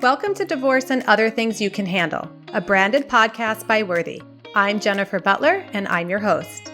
Welcome to Divorce and Other Things You Can Handle, a branded podcast by Worthy. I'm Jennifer Butler, and I'm your host.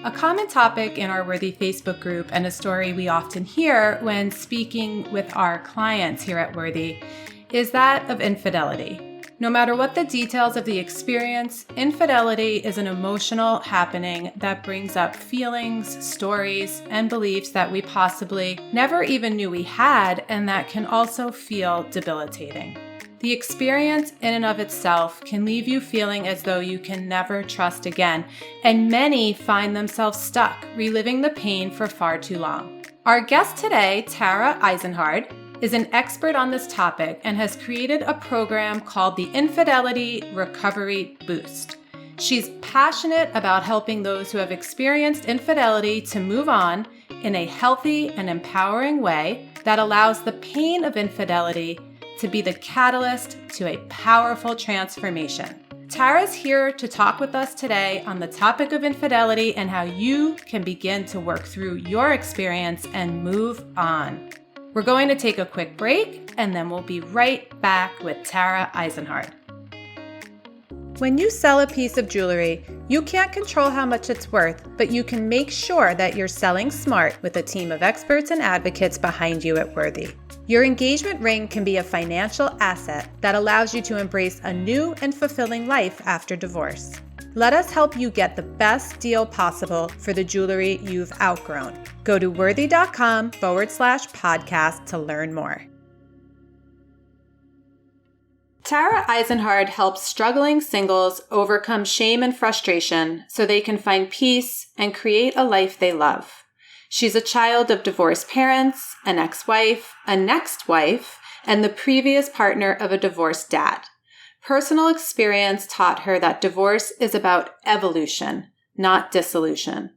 A common topic in our Worthy Facebook group and a story we often hear when speaking with our clients here at Worthy is that of infidelity. No matter what the details of the experience, infidelity is an emotional happening that brings up feelings, stories, and beliefs that we possibly never even knew we had, and that can also feel debilitating. The experience in and of itself can leave you feeling as though you can never trust again, and many find themselves stuck, reliving the pain for far too long. Our guest today, Tara Eisenhard, is an expert on this topic and has created a program called the Infidelity Recovery Boost. She's passionate about helping those who have experienced infidelity to move on in a healthy and empowering way that allows the pain of infidelity to be the catalyst to a powerful transformation. Tara's here to talk with us today on the topic of infidelity and how you can begin to work through your experience and move on. We're going to take a quick break, and then we'll be right back with Tara Eisenhard. When you sell a piece of jewelry, you can't control how much it's worth, but you can make sure that you're selling smart with a team of experts and advocates behind you at Worthy. Your engagement ring can be a financial asset that allows you to embrace a new and fulfilling life after divorce. Let us help you get the best deal possible for the jewelry you've outgrown. Go to worthy.com/podcast to learn more. Tara Eisenhard helps struggling singles overcome shame and frustration so they can find peace and create a life they love. She's a child of divorced parents, an ex-wife, a next wife, and the previous partner of a divorced dad. Personal experience taught her that divorce is about evolution, not dissolution.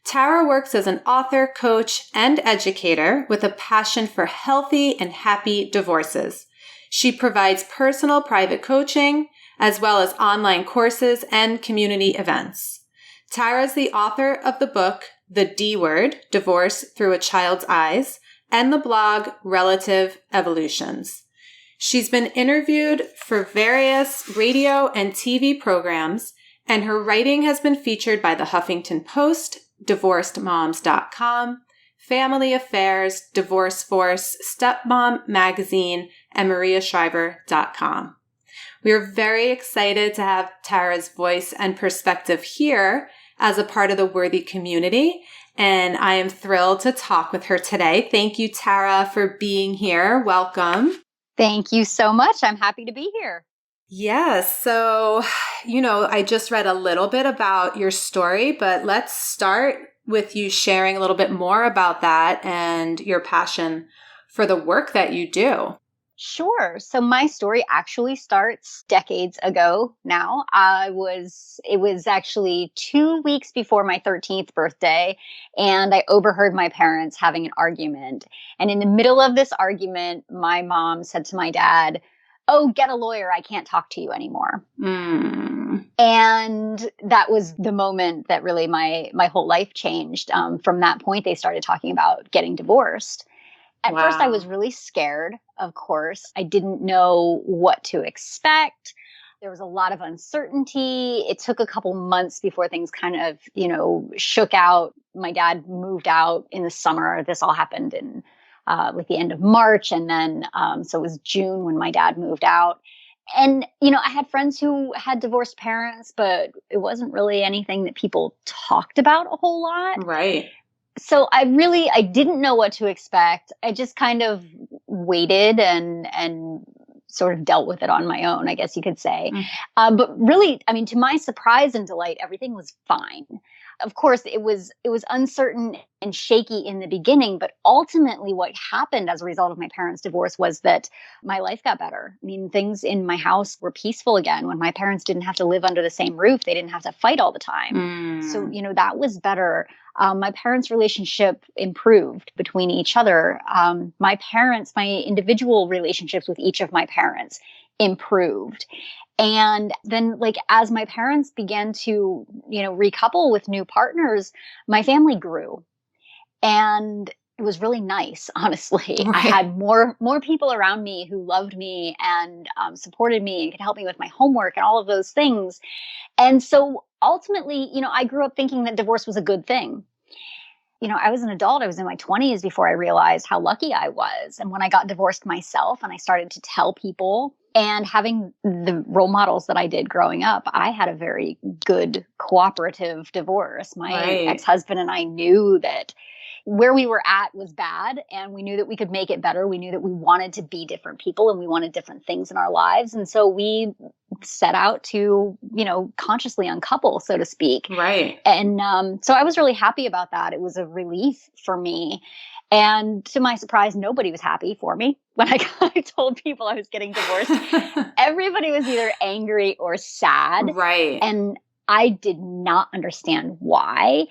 Tara works as an author, coach, and educator with a passion for healthy and happy divorces. She provides personal private coaching, as well as online courses and community events. Tara is the author of the book, The D Word, Divorce Through a Child's Eyes, and the blog, Relative Evolutions. She's been interviewed for various radio and TV programs, and her writing has been featured by the Huffington Post, DivorcedMoms.com, Family Affairs, Divorce Force, Stepmom Magazine, and MariaShriver.com. We are very excited to have Tara's voice and perspective here as a part of the Worthy community, and I am thrilled to talk with her today. Thank you, Tara, for being here. Welcome. Thank you so much. I'm happy to be here. Yes. So, I just read a little bit about your story, but let's start with you sharing a little bit more about that and your passion for the work that you do. Sure. So my story actually starts decades ago now. It was actually 2 weeks before my 13th birthday, and I overheard my parents having an argument. And in the middle of this argument, my mom said to my dad, "Oh, get a lawyer. I can't talk to you anymore." And that was the moment that really my whole life changed. From that point, they started talking about getting divorced. At first, I was really scared, of course. I didn't know what to expect. There was a lot of uncertainty. It took a couple months before things kind of, shook out. My dad moved out in the summer. This all happened in like the end of March. And then, so it was June when my dad moved out. And, I had friends who had divorced parents, but it wasn't really anything that people talked about a whole lot. Right. So I didn't know what to expect. I just kind of waited and sort of dealt with it on my own, I guess you could say. But really, to my surprise and delight, everything was fine. Of course, it was uncertain and shaky in the beginning, but ultimately what happened as a result of my parents' divorce was that my life got better. Things in my house were peaceful again. When my parents didn't have to live under the same roof, they didn't have to fight all the time. So, that was better. My parents' relationship improved between each other. My individual relationships with each of my parents improved. And then, as my parents began to, recouple with new partners, my family grew. And it was really nice, honestly. Right. I had more people around me who loved me and supported me and could help me with my homework and all of those things. And so ultimately, I grew up thinking that divorce was a good thing. I was an adult. I was in my 20s before I realized how lucky I was. And when I got divorced myself and I started to tell people, and having the role models that I did growing up, I had a very good cooperative divorce. My ex-husband and I knew that where we were at was bad, and we knew that we could make it better. We knew that we wanted to be different people and we wanted different things in our lives. And so we set out to, consciously uncouple, so to speak. Right. And so I was really happy about that. It was a relief for me. And to my surprise, nobody was happy for me when I told people I was getting divorced. Everybody was either angry or sad. Right. And I did not understand why.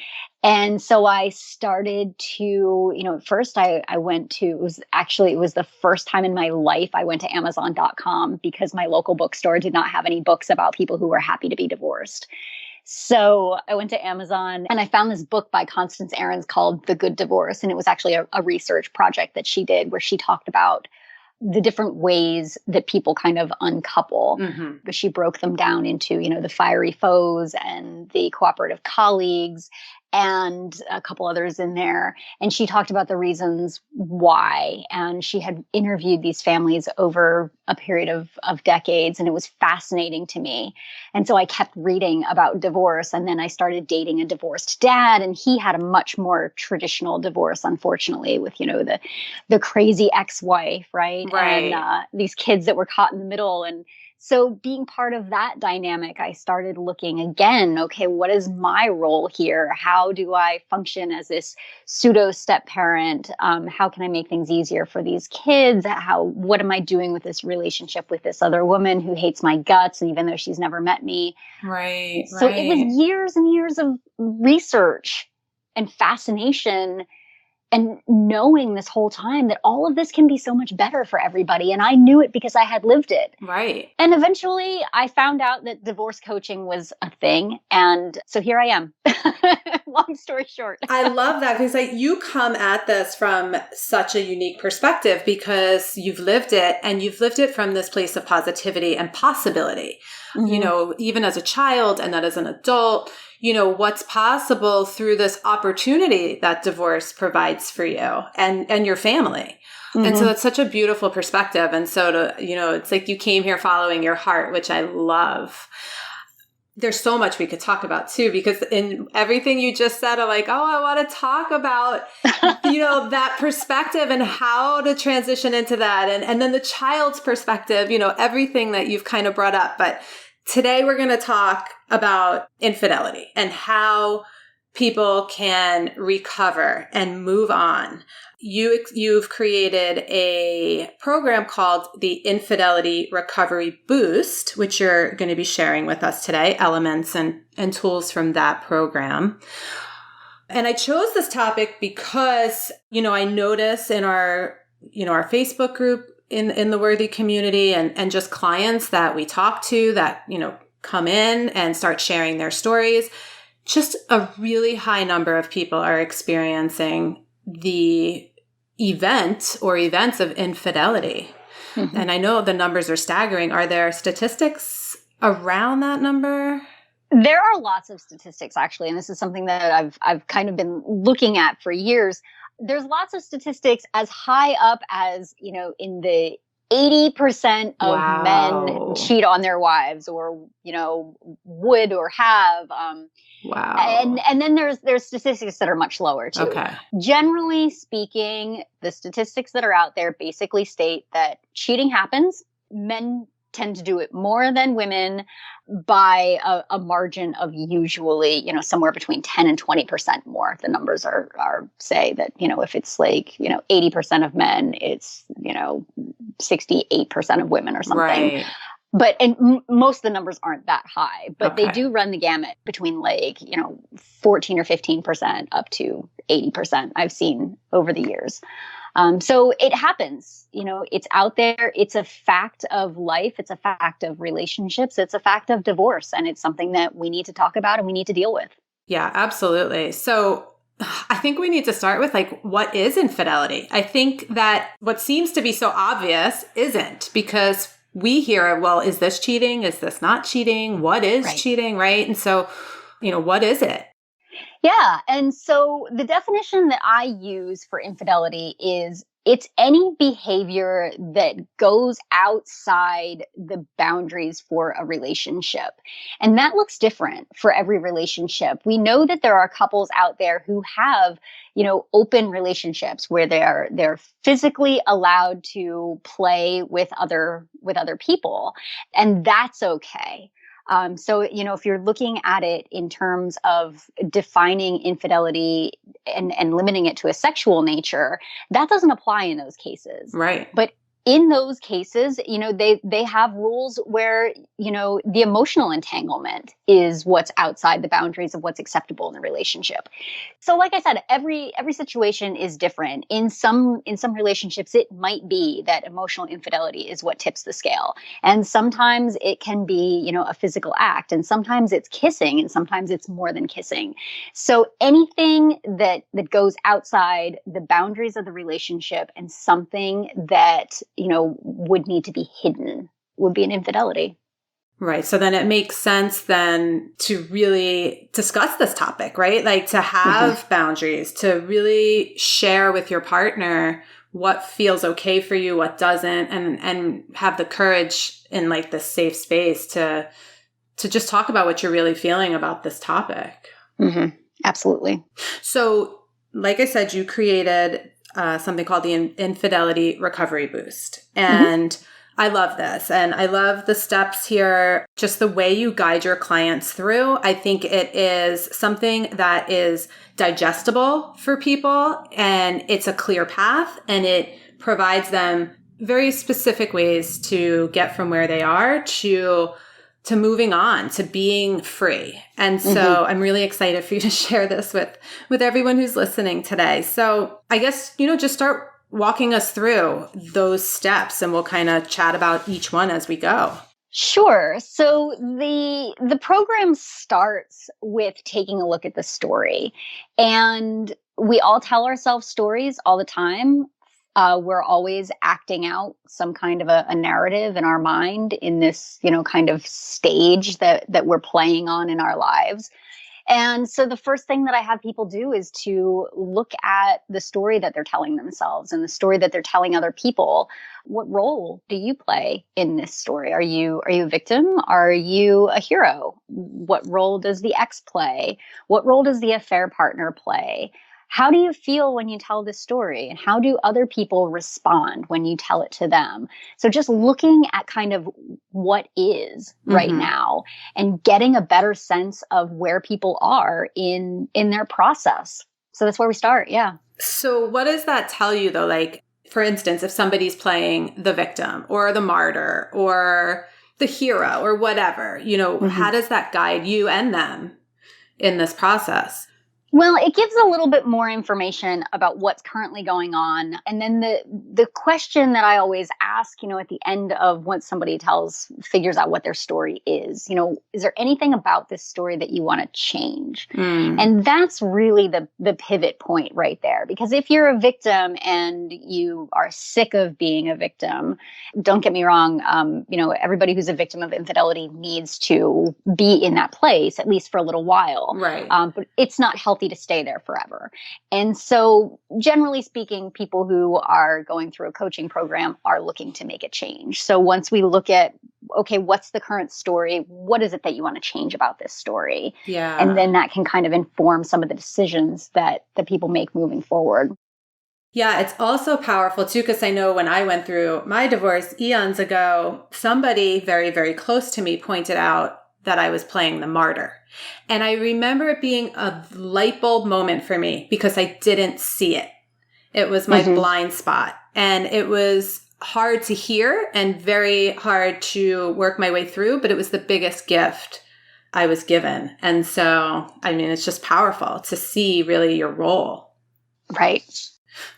And so I started to, at first I went to, it was the first time in my life I went to Amazon.com because my local bookstore did not have any books about people who were happy to be divorced. So I went to Amazon and I found this book by Constance Ahrens called The Good Divorce. And it was actually a research project that she did where she talked about the different ways that people kind of uncouple. Mm-hmm. But she broke them down into, the fiery foes and the cooperative colleagues and a couple others in there. And she talked about the reasons why. And she had interviewed these families over a period of decades. And it was fascinating to me. And so I kept reading about divorce. And then I started dating a divorced dad. And he had a much more traditional divorce, unfortunately, with, the crazy ex-wife, right? Right. And these kids that were caught in the middle. And so being part of that dynamic, I started looking again, okay, what is my role here? How do I function as this pseudo step parent? How can I make things easier for these kids? What am I doing with this relationship with this other woman who hates my guts, even though she's never met me? Right. So it was years and years of research and fascination and knowing this whole time that all of this can be so much better for everybody. And I knew it because I had lived it. Right. And eventually I found out that divorce coaching was a thing. And so here I am. Long story short. I love that because you come at this from such a unique perspective because you've lived it and you've lived it from this place of positivity and possibility. Mm-hmm. Even as a child and then as an adult, what's possible through this opportunity that divorce provides for you and your family. Mm-hmm. And so that's such a beautiful perspective. And so it's like you came here following your heart, which I love. There's so much we could talk about too, because in everything you just said, I'm like, oh, I want to talk about, that perspective and how to transition into that. And then the child's perspective, everything that you've kind of brought up. But today we're going to talk about infidelity and how people can recover and move on. You've created a program called the Infidelity Recovery Boost, which you're going to be sharing with us today, elements and tools from that program. And I chose this topic because, I notice in our Facebook group in the Worthy community and just clients that we talk to that, come in and start sharing their stories, just a really high number of people are experiencing the event or events of infidelity. Mm-hmm. And I know the numbers are staggering. Are there statistics around that number? There are lots of statistics, actually. And this is something that I've kind of been looking at for years. There's lots of statistics as high up as, in the 80% of men cheat on their wives or, would or have. Wow. And then there's statistics that are much lower too. Okay. Generally speaking, the statistics that are out there basically state that cheating happens. Men tend to do it more than women by a margin of usually, somewhere between 10 and 20% more. The numbers are say that, if it's like, 80% of men, it's, 68% of women or something. Right. But, most of the numbers aren't that high, but they do run the gamut between 14 or 15% up to 80% I've seen over the years. So it happens, it's out there. It's a fact of life. It's a fact of relationships. It's a fact of divorce. And it's something that we need to talk about and we need to deal with. Yeah, absolutely. So I think we need to start with like, what is infidelity? I think that what seems to be so obvious isn't, because we hear, well, is this cheating? Is this not cheating? What is cheating? Right. And so, what is it? Yeah. And so the definition that I use for infidelity is it's any behavior that goes outside the boundaries for a relationship. And that looks different for every relationship. We know that there are couples out there who have, open relationships where they're physically allowed to play with other people, and that's okay. So, if you're looking at it in terms of defining infidelity and limiting it to a sexual nature, that doesn't apply in those cases. Right. But in those cases, they have rules where, the emotional entanglement is what's outside the boundaries of what's acceptable in the relationship. So like I said, every situation is different. In some relationships, it might be that emotional infidelity is what tips the scale. And sometimes it can be, a physical act, and sometimes it's kissing, and sometimes it's more than kissing. So anything that goes outside the boundaries of the relationship and something that, would need to be hidden would be an infidelity. Right. So then it makes sense then to really discuss this topic, right? Like to have boundaries, to really share with your partner what feels okay for you, what doesn't, and have the courage in like this safe space to just talk about what you're really feeling about this topic. Mm-hmm. Absolutely. So like I said, you created something called the Infidelity Recovery Boost. And I love this. And I love the steps here, just the way you guide your clients through. I think it is something that is digestible for people, and it's a clear path, and it provides them very specific ways to get from where they are to moving on, to being free. And so I'm really excited for you to share this with everyone who's listening today. So I guess, just start walking us through those steps, and we'll kind of chat about each one as we go. Sure. So the program starts with taking a look at the story. And we all tell ourselves stories all the time. We're always acting out some kind of a narrative in our mind in this, kind of stage that we're playing on in our lives. And so the first thing that I have people do is to look at the story that they're telling themselves and the story that they're telling other people. What role do you play in this story? Are you a victim? Are you a hero? What role does the ex play? What role does the affair partner play? How do you feel when you tell this story? And how do other people respond when you tell it to them? So just looking at kind of what is right now and getting a better sense of where people are in their process. So that's where we start. Yeah. So what does that tell you though? Like, for instance, if somebody's playing the victim or the martyr or the hero or whatever, how does that guide you and them in this process? Well, it gives a little bit more information about what's currently going on. And then the question that I always ask, at the end of once somebody figures out what their story is there anything about this story that you want to change? And that's really the pivot point right there. Because if you're a victim and you are sick of being a victim, don't get me wrong, everybody who's a victim of infidelity needs to be in that place, at least for a little while. Right. But it's not healthy to stay there forever. And so generally speaking, people who are going through a coaching program are looking to make a change. So once we look at, okay, what's the current story? What is it that you want to change about this story? Yeah. And then that can kind of inform some of the decisions that people make moving forward. Yeah, it's also powerful too, because I know when I went through my divorce eons ago, somebody very, very close to me pointed out that I was playing the martyr. And I remember it being a light bulb moment for me because I didn't see it. It was my blind spot. And it was hard to hear and very hard to work my way through, but it was the biggest gift I was given. And so, it's just powerful to see really your role. Right.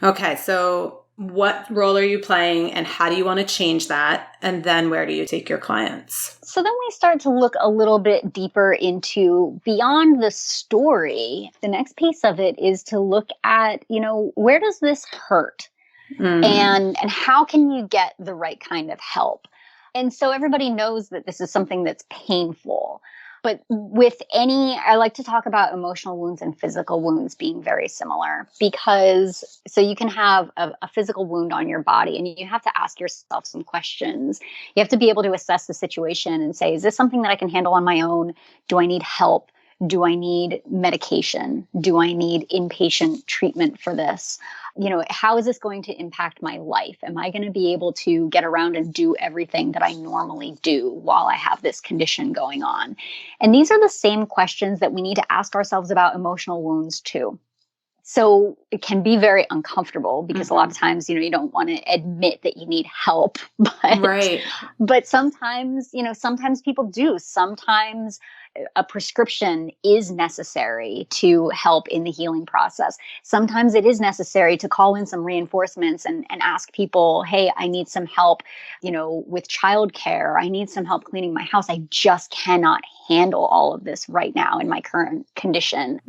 Okay. So What role are you playing and how do you want to change that? And then where do you take your clients? So then we start to look a little bit deeper into beyond the story. The next piece of it is to look at, where does this hurt? And how can you get the right kind of help? And so everybody knows that this is something that's painful. But with I like to talk about emotional wounds and physical wounds being very similar, because so you can have a physical wound on your body and you have to ask yourself some questions. You have to be able to assess the situation and say, is this something that I can handle on my own? Do I need help? Do I need medication? Do I need inpatient treatment for this? How is this going to impact my life? Am I going to be able to get around and do everything that I normally do while I have this condition going on? And these are the same questions that we need to ask ourselves about emotional wounds too. So it can be very uncomfortable because a lot of times, you don't want to admit that you need help, but sometimes people do. Sometimes a prescription is necessary to help in the healing process. Sometimes it is necessary to call in some reinforcements and ask people, hey, I need some help, with childcare. I need some help cleaning my house. I just cannot handle all of this right now in my current condition.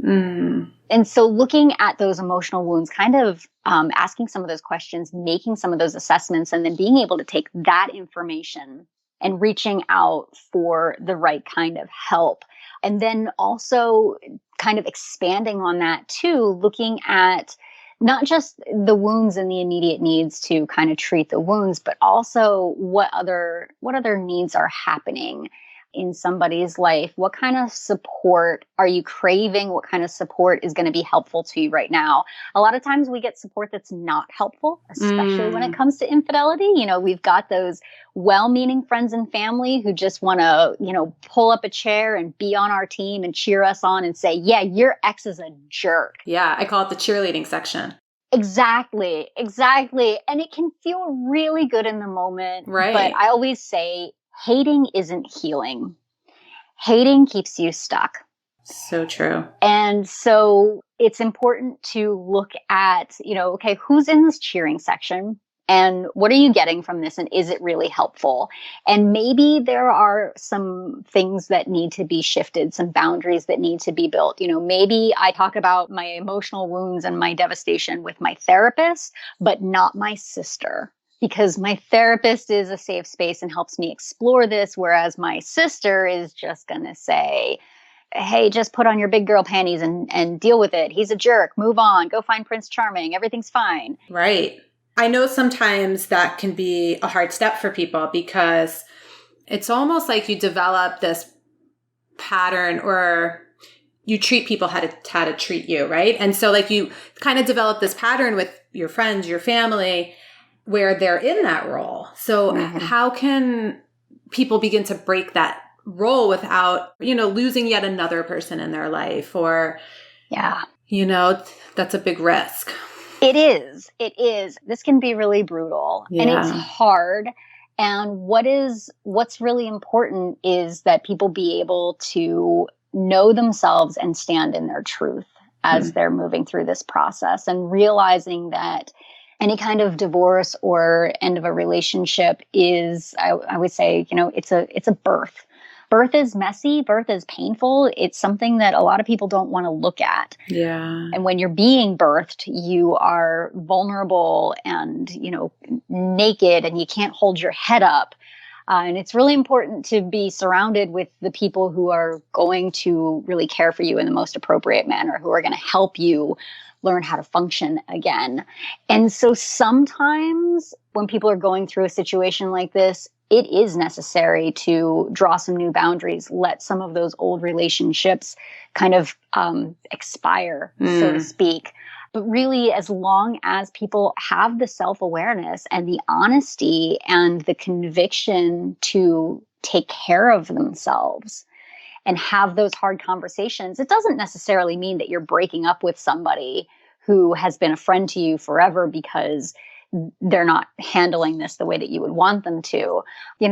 And so looking at those emotional wounds, kind of asking some of those questions, making some of those assessments, and then being able to take that information and reaching out for the right kind of help. And then also kind of expanding on that too, looking at not just the wounds and the immediate needs to kind of treat the wounds, but also what other needs are happening in somebody's life. What kind of support are you craving? What kind of support is going to be helpful to you right now? A lot of times we get support that's not helpful, especially when it comes to infidelity. We've got those well-meaning friends and family who just want to, pull up a chair and be on our team and cheer us on and say, yeah, your ex is a jerk. Yeah, I call it the cheerleading section. Exactly. And it can feel really good in the moment. Right. But I always say, hating isn't healing. Hating keeps you stuck. So true. And so it's important to look at, okay, who's in this cheering section? And what are you getting from this? And is it really helpful? And maybe there are some things that need to be shifted, some boundaries that need to be built. Maybe I talk about my emotional wounds and my devastation with my therapist, but not my sister. Because my therapist is a safe space and helps me explore this, whereas my sister is just going to say, hey, just put on your big girl panties and deal with it. He's a jerk. Move on. Go find Prince Charming. Everything's fine. Right. I know sometimes that can be a hard step for people because it's almost like you develop this pattern or you treat people how to treat you, right? And so like you kind of develop this pattern with your friends, your family, where they're in that role. So how can people begin to break that role without, losing yet another person in their life or, that's a big risk. It is. This can be really brutal and it's hard. And what's really important is that people be able to know themselves and stand in their truth as they're moving through this process and realizing that any kind of divorce or end of a relationship is, I would say, it's a birth. Birth is messy. Birth is painful. It's something that a lot of people don't want to look at. Yeah. And when you're being birthed, you are vulnerable and, naked and you can't hold your head up. And it's really important to be surrounded with the people who are going to really care for you in the most appropriate manner, who are going to help you learn how to function again. And so sometimes when people are going through a situation like this, it is necessary to draw some new boundaries, let some of those old relationships kind of expire, so to speak. But really, as long as people have the self-awareness and the honesty and the conviction to take care of themselves and have those hard conversations, it doesn't necessarily mean that you're breaking up with somebody who has been a friend to you forever because they're not handling this the way that you would want them to.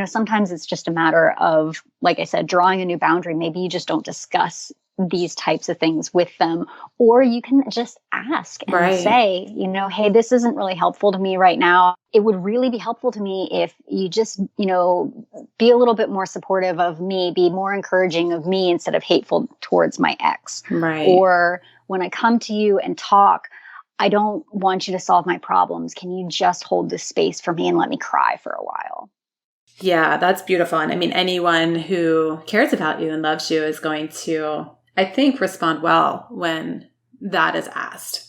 Sometimes it's just a matter of, like I said, drawing a new boundary. Maybe you just don't discuss these types of things with them, or you can just ask and say, hey, this isn't really helpful to me right now. It would really be helpful to me if you just, be a little bit more supportive of me, be more encouraging of me instead of hateful towards my ex. Right. Or when I come to you and talk, I don't want you to solve my problems. Can you just hold this space for me and let me cry for a while? Yeah, that's beautiful. And I mean, anyone who cares about you and loves you is going to, I think, respond well when that is asked.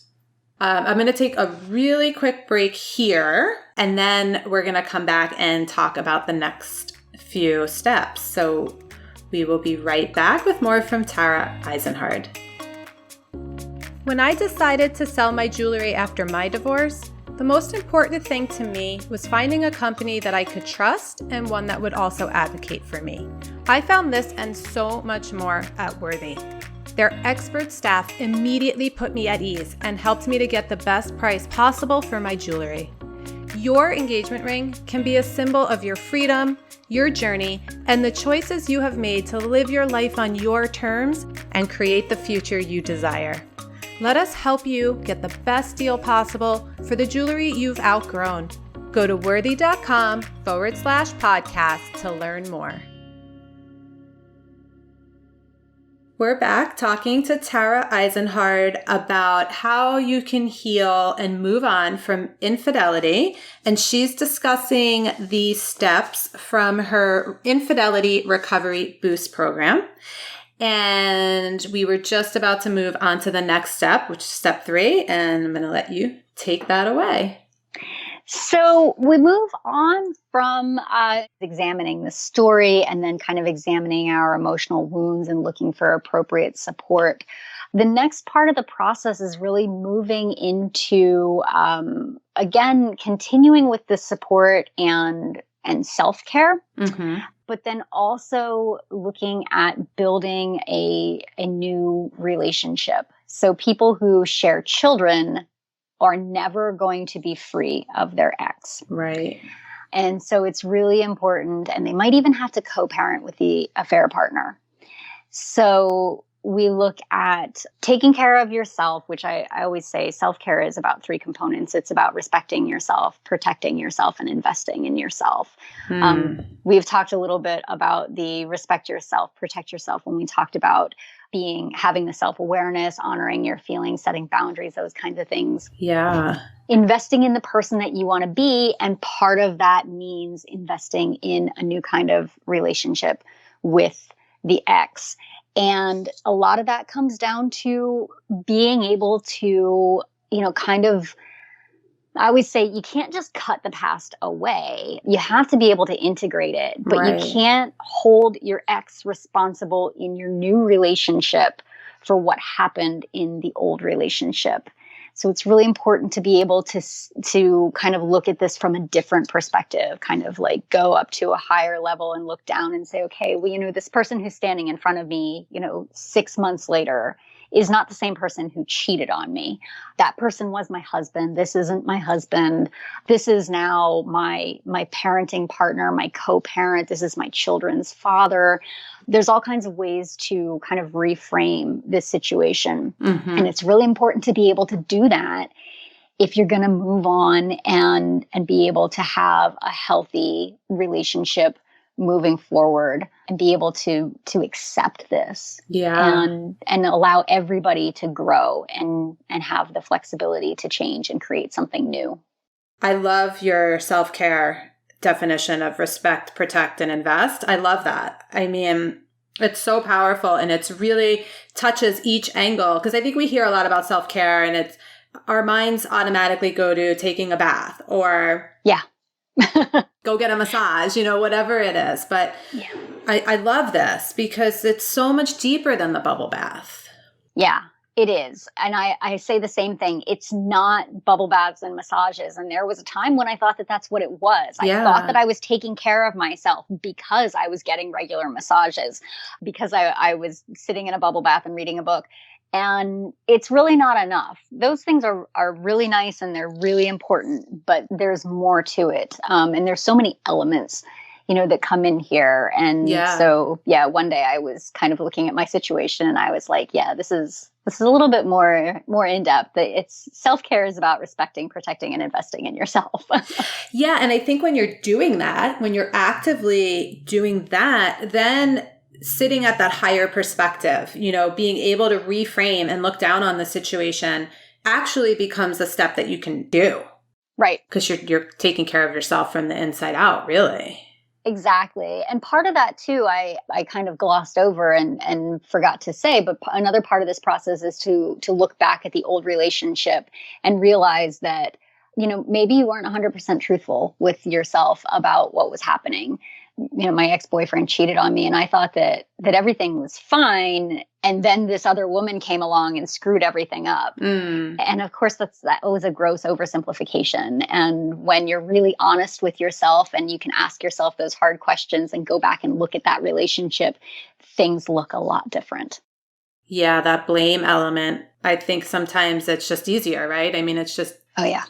I'm going to take a really quick break here, and then we're going to come back and talk about the next few steps. So we will be right back with more from Tara Eisenhard. When I decided to sell my jewelry after my divorce, the most important thing to me was finding a company that I could trust and one that would also advocate for me. I found this and so much more at Worthy. Their expert staff immediately put me at ease and helped me to get the best price possible for my jewelry. Your engagement ring can be a symbol of your freedom, your journey, and the choices you have made to live your life on your terms and create the future you desire. Let us help you get the best deal possible for the jewelry you've outgrown. Go to worthy.com/podcast to learn more. We're back talking to Tara Eisenhard about how you can heal and move on from infidelity. And she's discussing the steps from her Infidelity Recovery Boost program. And we were just about to move on to the next step, which is step 3. And I'm going to let you take that away. So we move on from examining the story and then kind of examining our emotional wounds and looking for appropriate support. The next part of the process is really moving into, again, continuing with the support and self-care. Mm-hmm. But then also looking at building a new relationship. So people who share children are never going to be free of their ex. Right. And so it's really important, and they might even have to co-parent with the affair partner. So we look at taking care of yourself, which I always say self-care is about 3 components. It's about respecting yourself, protecting yourself, and investing in yourself. We've talked a little bit about the respect yourself, protect yourself when we talked about having the self-awareness, honoring your feelings, setting boundaries, those kinds of things. Yeah. Investing in the person that you want to be. And part of that means investing in a new kind of relationship with the ex. And a lot of that comes down to being able to, I always say you can't just cut the past away. You have to be able to integrate it, but right. You can't hold your ex responsible in your new relationship for what happened in the old relationship. So it's really important to be able to kind of look at this from a different perspective, kind of like go up to a higher level and look down and say, okay, well, this person who's standing in front of me, 6 months later is not the same person who cheated on me. That person was my husband. This isn't my husband. This is now my parenting partner, my co-parent. This is my children's father. There's all kinds of ways to kind of reframe this situation. Mm-hmm. And it's really important to be able to do that if you're going to move on and be able to have a healthy relationship moving forward and be able to accept this. Yeah. And allow everybody to grow and have the flexibility to change and create something new. I love your self-care definition of respect, protect, and invest. I love that. I mean, it's so powerful, and it's really touches each angle, because I think we hear a lot about self-care and it's our minds automatically go to taking a bath or go get a massage, whatever it is. But yeah. I love this because it's so much deeper than the bubble bath. Yeah, it is. And I say the same thing. It's not bubble baths and massages. And there was a time when I thought that that's what it was. I thought that I was taking care of myself because I was getting regular massages, because I was sitting in a bubble bath and reading a book. And it's really not enough. Those things are really nice and they're really important, but there's more to it. And there's so many elements. that come in here. And Yeah. so, yeah, one day I was kind of looking at my situation and I was like, yeah, this is a little bit more in depth. It's self-care is about respecting, protecting, and investing in yourself. Yeah. And I think when you're doing that, when you're actively doing that, then sitting at that higher perspective, being able to reframe and look down on the situation actually becomes a step that you can do. Right. Because you're taking care of yourself from the inside out, really. Exactly. And part of that too, I kind of glossed over and forgot to say, but another part of this process is to look back at the old relationship and realize that, maybe you weren't 100% truthful with yourself about what was happening. My ex-boyfriend cheated on me and I thought that everything was fine. And then this other woman came along and screwed everything up. And of course, that was a gross oversimplification. And when you're really honest with yourself and you can ask yourself those hard questions and go back and look at that relationship, things look a lot different. Yeah, that blame element. I think sometimes it's just easier, right? I mean, it's just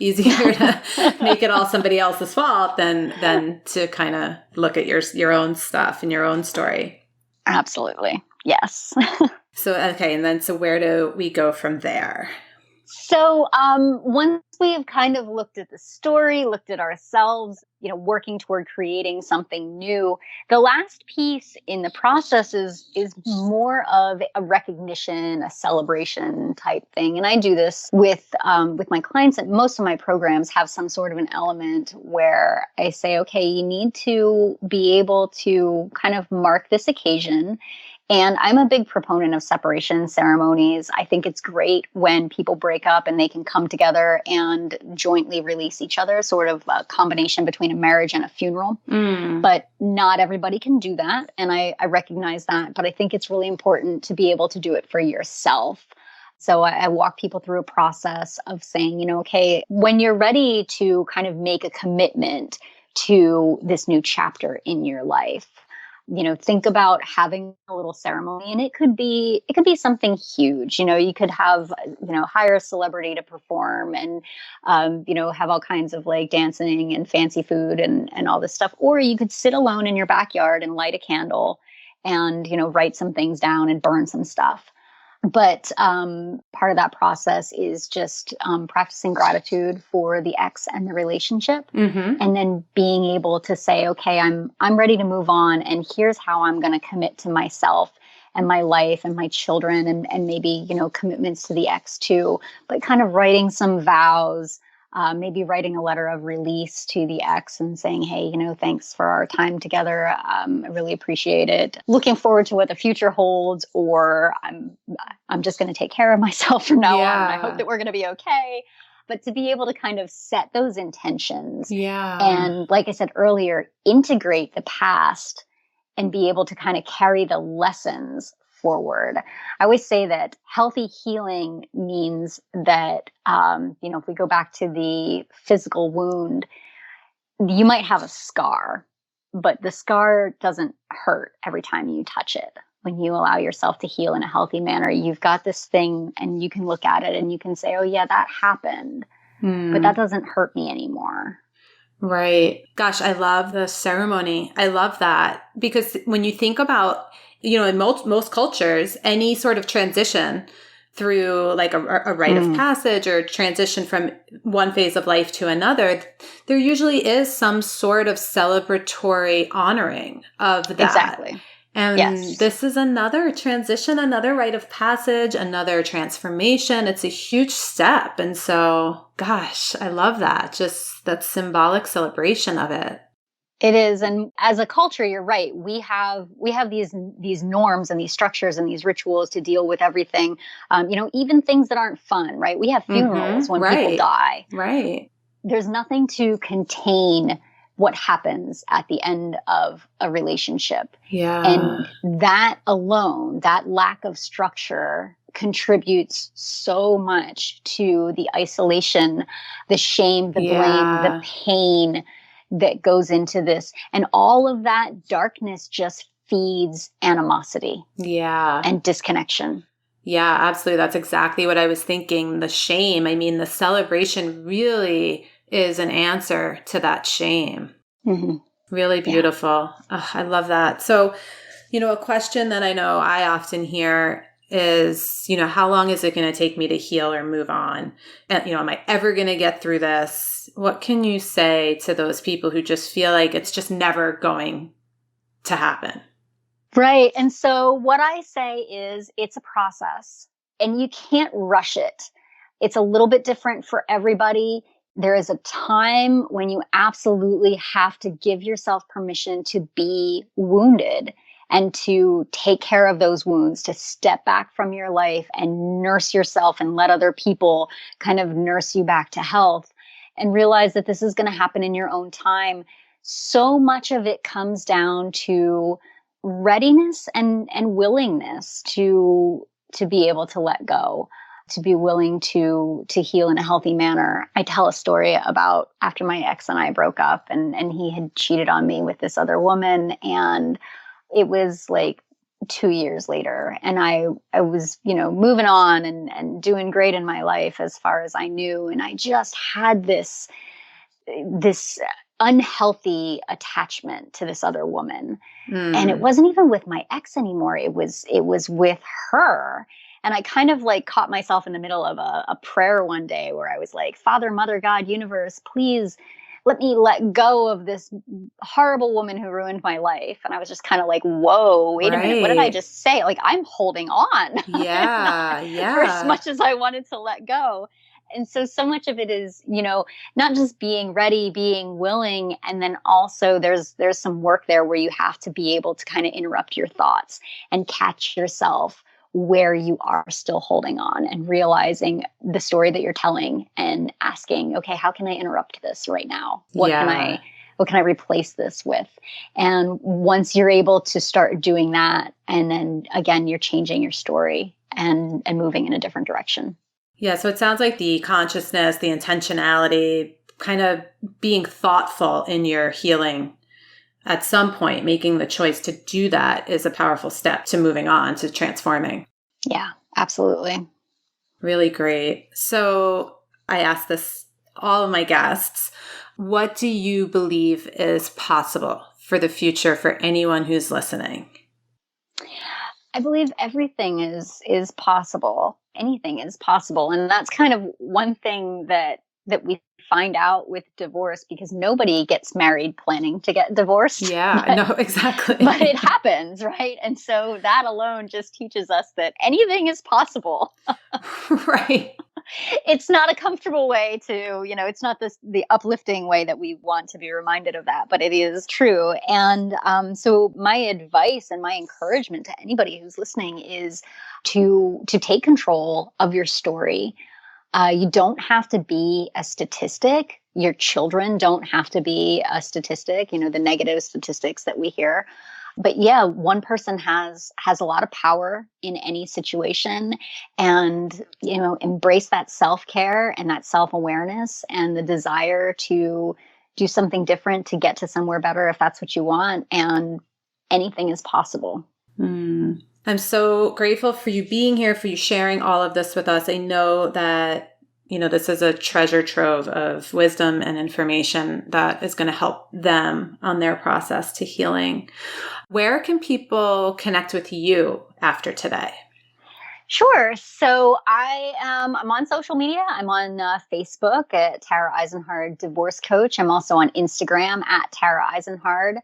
easier to make it all somebody else's fault than to kind of look at your own stuff and your own story. Absolutely. Yes. So, okay. And then, so where do we go from there? So once we've kind of looked at the story, looked at ourselves, working toward creating something new, the last piece in the process is more of a recognition, a celebration type thing. And I do this with my clients, and most of my programs have some sort of an element where I say, okay, you need to be able to kind of mark this occasion. And I'm a big proponent of separation ceremonies. I think it's great when people break up and they can come together and jointly release each other, sort of a combination between a marriage and a funeral. But not everybody can do that. And I recognize that. But I think it's really important to be able to do it for yourself. So I walk people through a process of saying, okay, when you're ready to kind of make a commitment to this new chapter in your life, think about having a little ceremony, and it could be something huge. You could have, hire a celebrity to perform and, have all kinds of like dancing and fancy food and all this stuff. Or you could sit alone in your backyard and light a candle and, write some things down and burn some stuff. But part of that process is just practicing gratitude for the ex and the relationship, and then being able to say, okay, I'm ready to move on, and here's how I'm going to commit to myself and my life and my children, and maybe commitments to the ex too. But kind of writing some vows. Maybe writing a letter of release to the ex and saying, hey, thanks for our time together. I really appreciate it. Looking forward to what the future holds, or I'm just going to take care of myself from now on. I hope that we're going to be okay. But to be able to kind of set those intentions. And like I said earlier, integrate the past and be able to kind of carry the lessons forward. I always say that healthy healing means that, if we go back to the physical wound, you might have a scar, but the scar doesn't hurt every time you touch it. When you allow yourself to heal in a healthy manner, you've got this thing and you can look at it and you can say, oh yeah, that happened, but that doesn't hurt me anymore. Right. Gosh, I love the ceremony. I love that because when you think about, in most cultures, any sort of transition through like a rite of passage or transition from one phase of life to another, there usually is some sort of celebratory honoring of that. Exactly. And this is another transition, another rite of passage, another transformation. It's a huge step. And so, gosh, I love that. Just that symbolic celebration of it. It is. And as a culture, you're right. We have these norms and these structures and these rituals to deal with everything. Even things that aren't fun, right? We have funerals when people die. Right. There's nothing to contain what happens at the end of a relationship. Yeah. And that alone, that lack of structure contributes so much to the isolation, the shame, the blame, the pain that goes into this. And all of that darkness just feeds animosity. And disconnection. Yeah, absolutely. That's exactly what I was thinking. The shame. I mean, the celebration really is an answer to that shame. Really beautiful. Oh, I love that. So, a question that I know I often hear is, how long is it going to take me to heal or move on? And, am I ever going to get through this? What can you say to those people who just feel like it's just never going to happen? Right. And so what I say is it's a process and you can't rush it. It's a little bit different for everybody. There is a time when you absolutely have to give yourself permission to be wounded and to take care of those wounds, to step back from your life and nurse yourself and let other people kind of nurse you back to health, and realize that this is going to happen in your own time. So much of it comes down to readiness and willingness to be able to let go, to be willing to heal in a healthy manner. I tell a story about after my ex and I broke up, and he had cheated on me with this other woman, and it was like 2 years later, and I was, moving on and doing great in my life as far as I knew. And I just had this unhealthy attachment to this other woman. And it wasn't even with my ex anymore. It was with her. And I kind of like caught myself in the middle of a prayer one day where I was like, Father, Mother, God, Universe, please let me let go of this horrible woman who ruined my life. And I was just kind of like, whoa, wait a minute. What did I just say? Like, I'm holding on. Yeah. For as much as I wanted to let go. And so much of it is, not just being ready, being willing. And then also there's some work there where you have to be able to kind of interrupt your thoughts and catch yourself where you are still holding on, and realizing the story that you're telling and asking, okay, how can I interrupt this right now? What can I replace this with? And once you're able to start doing that, and then again, you're changing your story and moving in a different direction. Yeah. So it sounds like the consciousness, the intentionality, kind of being thoughtful in your healing at some point, making the choice to do that is a powerful step to moving on, to transforming. Yeah, absolutely. Really great. So I ask this all of my guests, what do you believe is possible for the future for anyone who's listening? I believe everything is possible. Anything is possible. And that's kind of one thing that we find out with divorce, because nobody gets married planning to get divorced. Yeah, no, exactly. But it happens, right? And so that alone just teaches us that anything is possible. Right. It's not a comfortable way to, it's not the uplifting way that we want to be reminded of that, but it is true. And so my advice and my encouragement to anybody who's listening is to take control of your story. You don't have to be a statistic. Your children don't have to be a statistic, the negative statistics that we hear. But yeah, one person has a lot of power in any situation, and, embrace that self-care and that self-awareness and the desire to do something different to get to somewhere better if that's what you want. And anything is possible. I'm so grateful for you being here, for you sharing all of this with us. I know that, this is a treasure trove of wisdom and information that is going to help them on their process to healing. Where can people connect with you after today? Sure. So I'm on social media. I'm on Facebook at Tara Eisenhard Divorce Coach. I'm also on Instagram at Tara Eisenhard.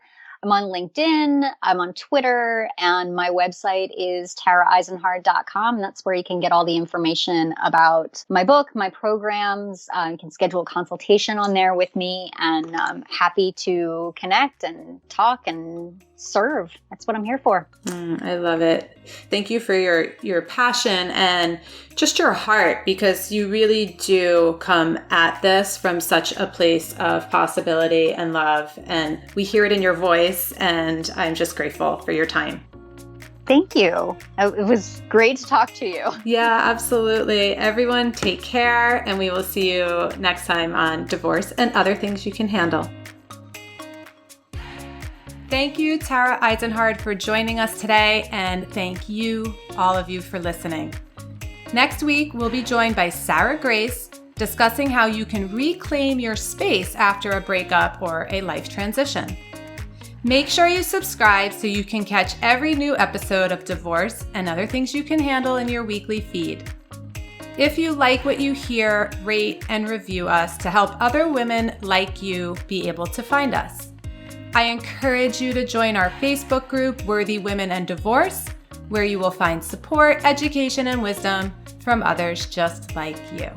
I'm on LinkedIn, I'm on Twitter, and my website is taraeisenhard.com. That's where you can get all the information about my book, my programs. You can schedule a consultation on there with me, and I'm happy to connect and talk and serve. That's what I'm here for. I love it. Thank you for your passion and just your heart, because you really do come at this from such a place of possibility and love. And we hear it in your voice, and I'm just grateful for your time. Thank you. It was great to talk to you. Yeah, absolutely. Everyone take care, and we will see you next time on Divorce and Other Things You Can Handle. Thank you, Tara Eisenhard, for joining us today, and thank you, all of you, for listening. Next week, we'll be joined by Sarah Grace, discussing how you can reclaim your space after a breakup or a life transition. Make sure you subscribe so you can catch every new episode of Divorce and Other Things You Can Handle in your weekly feed. If you like what you hear, rate and review us to help other women like you be able to find us. I encourage you to join our Facebook group, Worthy Women and Divorce, where you will find support, education, and wisdom from others just like you.